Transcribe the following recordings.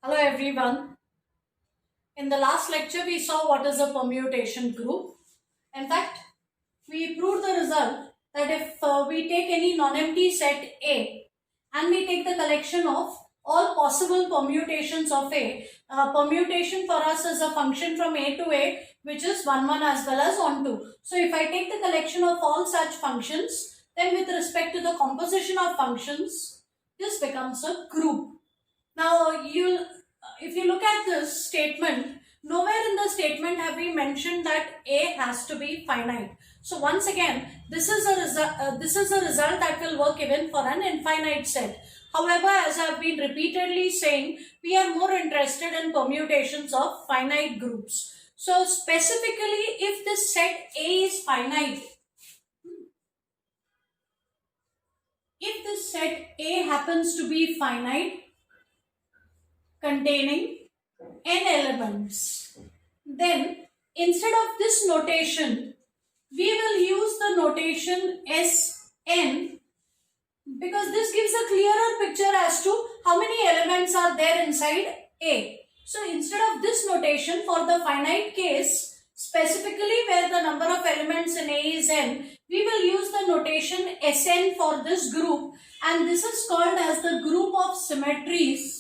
Hello everyone. In the last lecture we saw what is a permutation group. In fact, we proved the result that if we take any non-empty set A and we take the collection of all possible permutations of A, permutation for us is a function from A to A which is 1 1 as well as on 2. So if I take the collection of all such functions, then with respect to the composition of functions, this becomes a group. Now, if you look at this statement, nowhere in the statement have we mentioned that A has to be finite. So once again, this is a result that will work even for an infinite set. However, as I have been repeatedly saying, we are more interested in permutations of finite groups. So specifically, if this set A is finite, if this set A happens to be finite, containing n elements, then instead of this notation, we will use the notation Sn, because this gives a clearer picture as to how many elements are there inside A. So instead of this notation, for the finite case, specifically where the number of elements in A is n, we will use the notation Sn for this group, and this is called as the group of symmetries.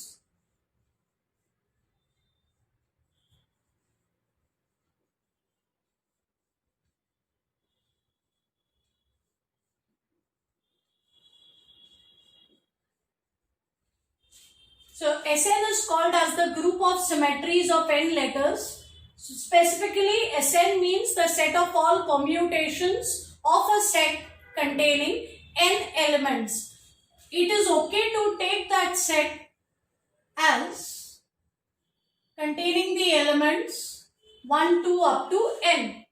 So Sn is called as the group of symmetries of n letters. So specifically, Sn means the set of all permutations of a set containing n elements. It is okay to take that set as containing the elements 1, 2 up to n.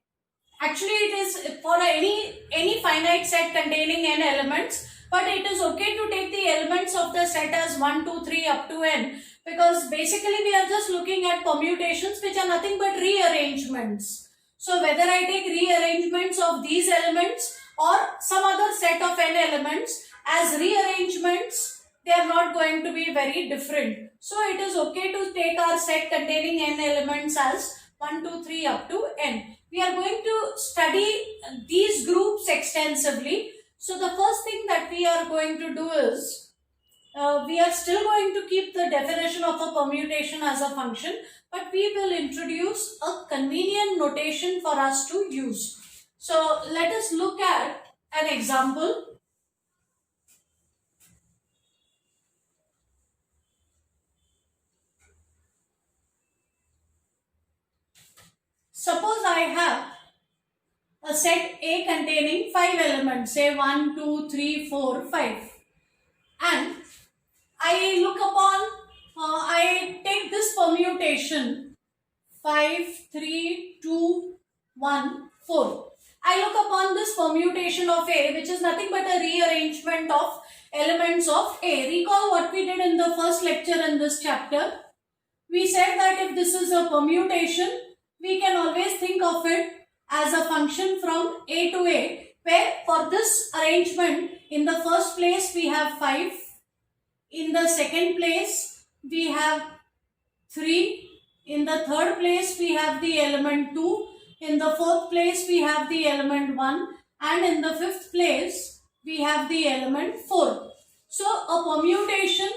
Actually, it is for any finite set containing n elements, but it is okay to take the elements of the set as 1, 2, 3 up to n, because basically we are just looking at permutations which are nothing but rearrangements. So whether I take rearrangements of these elements or some other set of n elements as rearrangements, they are not going to be very different. So it is okay to take our set containing n elements as 1, 2, 3 up to n. We are going to study these groups extensively. So the first thing that we are going to do is, we are still going to keep the definition of a permutation as a function, but we will introduce a convenient notation for us to use. So let us look at an example. Suppose I have a set A containing 5 elements, say 1, 2, 3, 4, 5, and I look upon, I take this permutation 5, 3, 2, 1, 4. I look upon this permutation of A, which is nothing but a rearrangement of elements of A. Recall what we did in the first lecture in this chapter. We said that if this is a permutation, we can always think of it as a function from A to A, where for this arrangement, in the first place we have 5, in the second place we have 3, in the third place we have the element 2, in the fourth place we have the element 1, and in the fifth place we have the element 4. So a permutation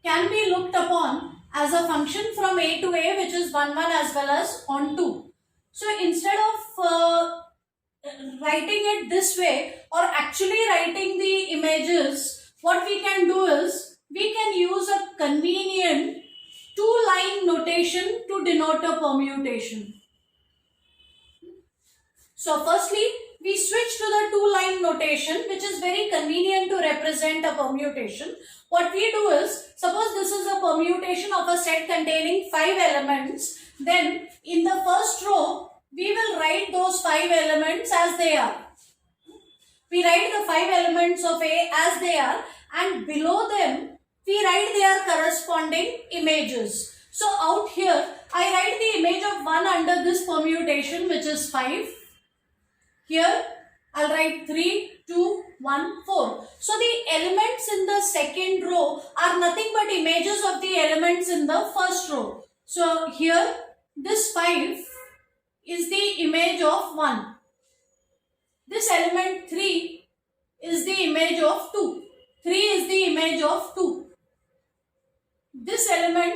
can be looked upon as a function from A to A, which is 1, 1 as well as on 2. So instead of writing it this way or actually writing the images, what we can do is we can use a convenient two-line notation to denote a permutation. So firstly, we switch to the two-line notation, which is very convenient to represent a permutation. What we do is, suppose this is a permutation of a set containing 5 elements, then in the first row, we will write those 5 elements as they are. We write the 5 elements of A as they are, and below them, we write their corresponding images. So out here, I write the image of 1 under this permutation, which is 5. Here, I'll write 3, 2, 1, 4. So the elements in the second row are nothing but images of the elements in the first row. So here this 5 is the image of 1. This element 3 is the image of 2. 3 is the image of 2. This element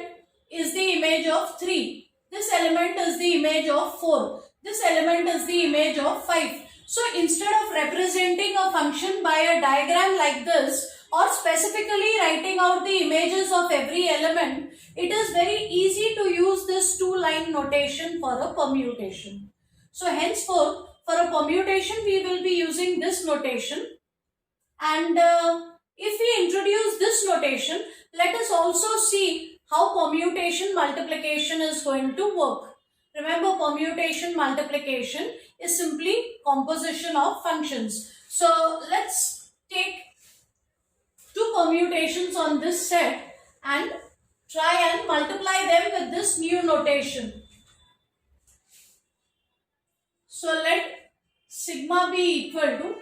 is the image of 3. This element is the image of 4. This element is the image of 5. So instead of representing a function by a diagram like this or specifically writing out the images of every element, it is very easy to use this two-line notation for a permutation. So henceforth, for a permutation, we will be using this notation. And if we introduce this notation, let us also see how permutation multiplication is going to work. Remember, permutation multiplication is simply composition of functions. So let's take two permutations on this set and try and multiply them with this new notation. So let sigma be equal to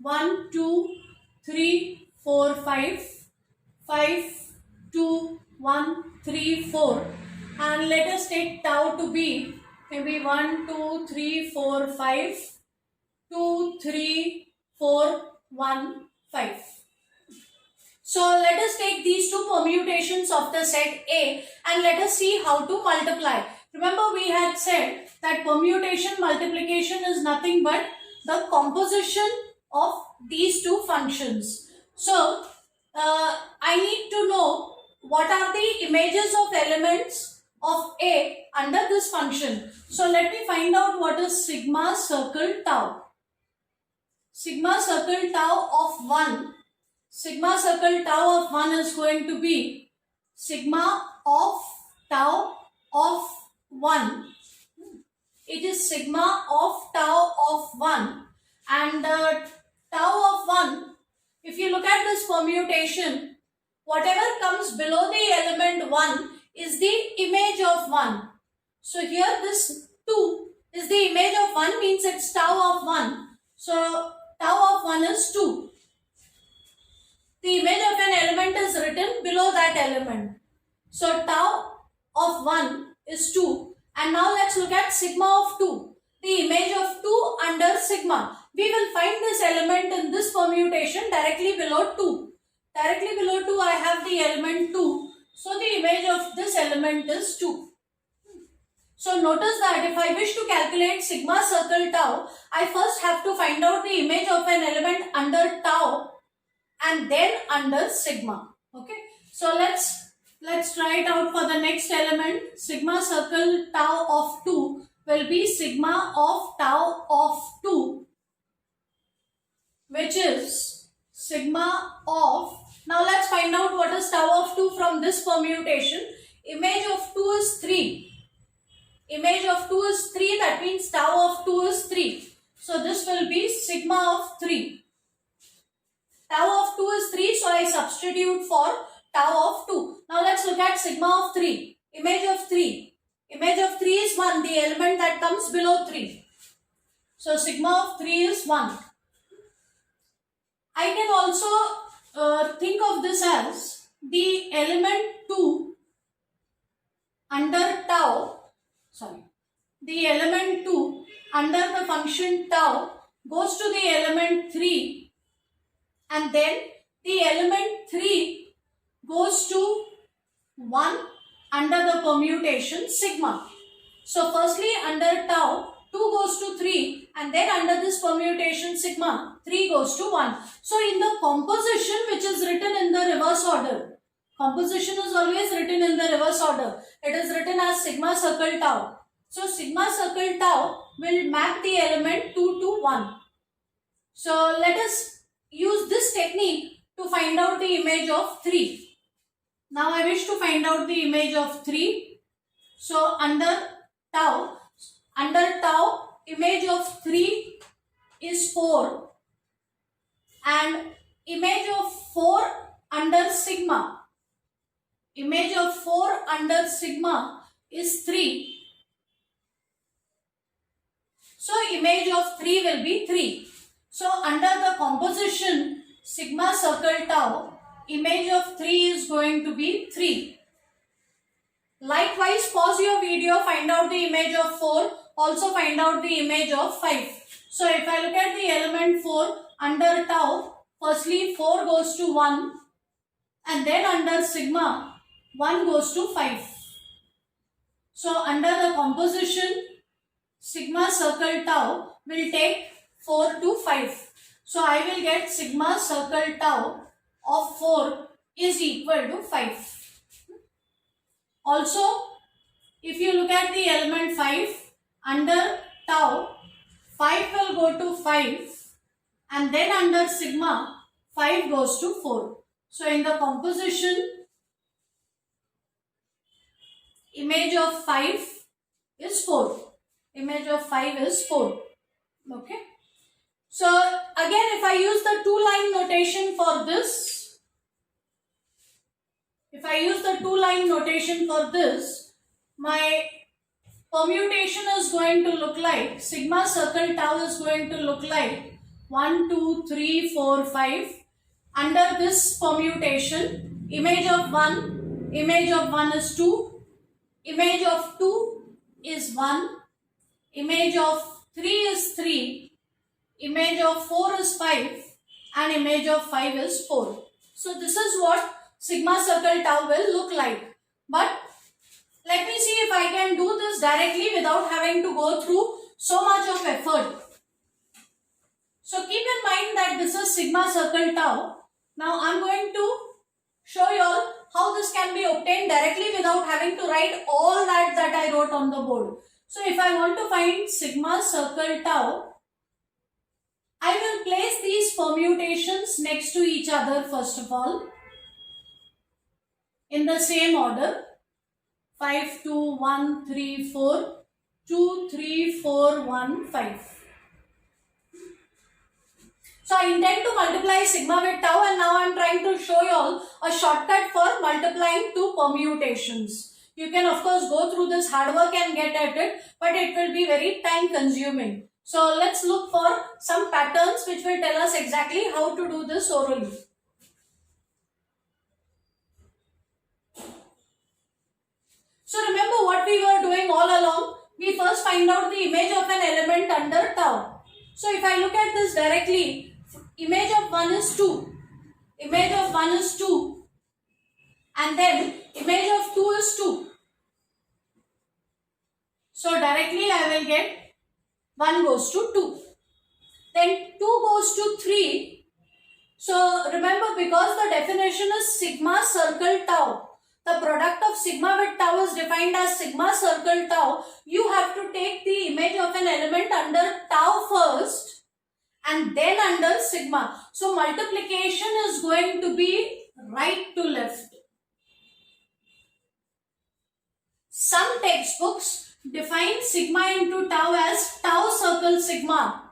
1, 2, 3, 4, 5, 5, 2, 1, 3, 4, and let us take tau to be maybe 1, 2, 3, 4, 5, 2, 3, 4, 1, 5. So let us take these two permutations of the set A and let us see how to multiply. Remember, we had said that permutation multiplication is nothing but the composition of these two functions. So I need to know what are the images of elements of A under this function. So let me find out what is sigma circle tau. Sigma circle tau of 1. Sigma circle tau of 1 is going to be sigma of tau of 1. It is sigma of tau of 1, and tau of 1, if you look at this permutation, whatever comes below the element 1 is the image of 1. So here this 2 is the image of 1, means it's tau of 1. So tau of 1 is 2. The image of an element is written below that element. So tau of 1 is 2. And now let's look at sigma of 2. The image of 2 under sigma. We will find this element in this permutation directly below 2. Directly below 2 I have the element 2. So the image of this element is 2. So notice that if I wish to calculate sigma circle tau, I first have to find out the image of an element under tau and then under sigma. Okay. So let's try it out for the next element. Sigma circle tau of 2 will be sigma of tau of 2, which is sigma of, now let's find out what is tau of 2 from this permutation. Image of 2 is 3. Image of 2 is 3, that means tau of 2 is 3. So this will be sigma of 3. Tau of 2 is 3, so I substitute for tau of 2. Now let's look at sigma of 3. Image of 3. Image of 3 is 1, the element that comes below 3. So sigma of 3 is 1. I can also think of this as the element 2 under tau, the element 2 under the function tau goes to the element 3, and then the element 3 goes to 1 under the permutation sigma. So firstly under tau 2 goes to 3, and then under this permutation sigma 3 goes to 1. So in the composition, which is written in the reverse order, composition is always written in the reverse order. It is written as sigma circle tau. So sigma circle tau will map the element 2 to 1. So let us use this technique to find out the image of 3. Now I wish to find out the image of 3. So under tau, image of 3 is 4, and image of 4 under sigma. Image of 4 under sigma is 3. So image of 3 will be 3. So under the composition sigma circle tau, image of 3 is going to be 3. Likewise, pause your video, find out the image of 4, also find out the image of 5. So if I look at the element 4 under tau, firstly 4 goes to 1 and then under sigma 1 goes to 5. So under the composition sigma circle tau will take 4 to 5. So I will get sigma circle tau of 4 is equal to 5. Also, if you look at the element 5, under tau, 5 will go to 5 and then under sigma, 5 goes to 4. So in the composition, image of 5 is 4. Image of 5 is 4. Okay. So again, if I use the two-line notation for this, my permutation is going to look like, sigma circle tau is going to look like 1, 2, 3, 4, 5. Under this permutation, image of 1 is 2, image of 2 is 1, image of 3 is 3, image of 4 is 5 and image of 5 is 4. So this is what sigma circle tau will look like. But let me see if I can do this directly without having to go through so much of effort. So keep in mind that this is sigma circle tau. Now I am going to show you all how this can be obtained directly without having to write all that I wrote on the board. So if I want to find sigma circle tau, I will place these permutations next to each other first of all in the same order. 5, 2, 1, 3, 4, 2, 3, 4, 1, 5. So I intend to multiply sigma with tau and now I am trying to show you all a shortcut for multiplying two permutations. You can of course go through this hard work and get at it, but it will be very time consuming. So let's look for some patterns which will tell us exactly how to do this orally. So remember what we were doing all along. We first find out the image of an element under tau. So if I look at this directly, image of 1 is 2. Image of 1 is 2. And then image of 2 is 2. So directly I will get 1 goes to 2. Then 2 goes to 3. So remember, because the definition is sigma circle tau, the product of sigma with tau is defined as sigma circle tau. You have to take the image of an element under tau first and then under sigma. So multiplication is going to be right to left. Some textbooks define sigma into tau as tau circle sigma.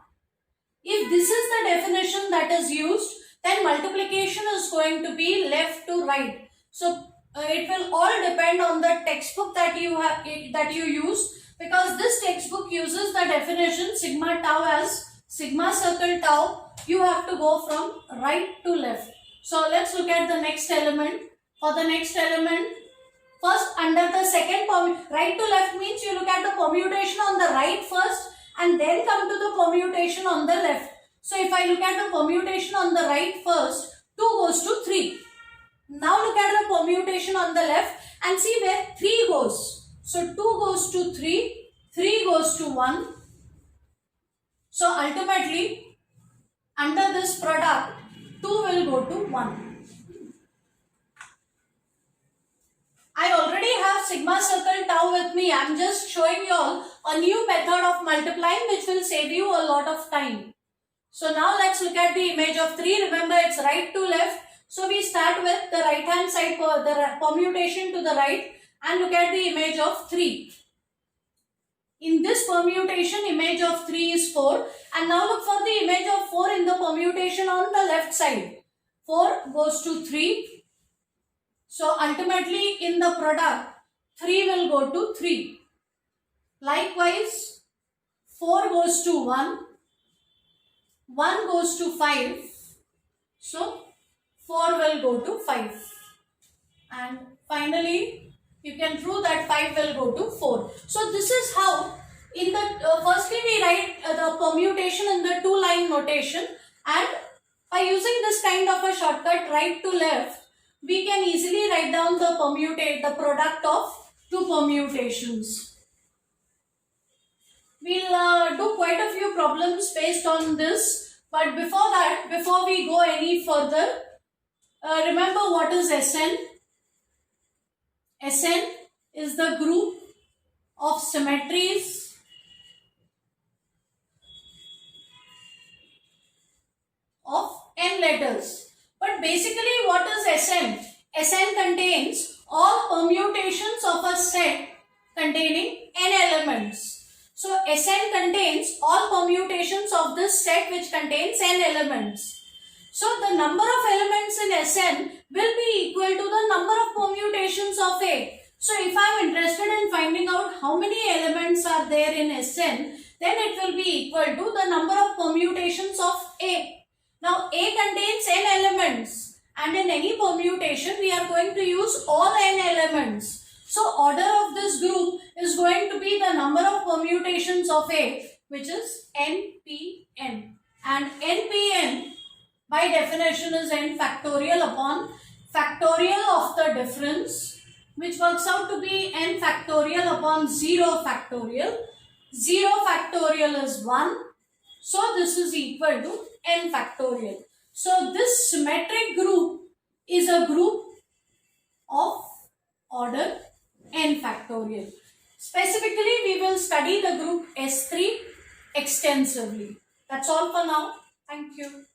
If this is the definition that is used, then multiplication is going to be left to right. So it will all depend on the textbook that you use, because this textbook uses the definition sigma tau as sigma circle tau. You have to go from right to left. So let's look at the next element. For the next element, first under the second right to left means you look at the permutation on the right first and then come to the permutation on the left. So if I look at the permutation on the right first, 2 goes to 3. Now look at the permutation on the left and see where 3 goes. So 2 goes to 3, 3 goes to 1. So ultimately, under this product, 2 will go to 1. I already have sigma circle tau with me. I am just showing you all a new method of multiplying which will save you a lot of time. So now let's look at the image of 3. Remember, it's right to left. So we start with the right hand side, the permutation to the right, and look at the image of 3. In this permutation, image of 3 is 4. And now look for the image of 4 in the permutation on the left side. 4 goes to 3. So ultimately in the product, 3 will go to 3. Likewise, 4 goes to 1. 1 goes to 5. So 4 will go to 5. And finally, you can prove that 5 will go to 4. So this is how, in the firstly we write the permutation in the two-line notation, and by using this kind of a shortcut right to left, we can easily write down the product of two permutations. We'll do quite a few problems based on this, but before that, before we go any further, remember what is Sn. Sn is the group of symmetries of n letters. But basically what is Sn? Sn contains all permutations of a set containing n elements. So Sn contains all permutations of this set which contains n elements. So the number of elements in Sn will be equal to the number of permutations of A. So if I am interested in finding out how many elements are there in Sn, then it will be equal to the number of permutations of A. Now A contains n elements, and in any permutation we are going to use all n elements. So order of this group is going to be the number of permutations of A, which is npn. And npn by definition is n factorial upon factorial of the difference, which works out to be n factorial upon 0 factorial. 0 factorial is 1. So this is equal to n factorial. So this symmetric group is a group of order n factorial. Specifically, we will study the group S3 extensively. That's all for now. Thank you.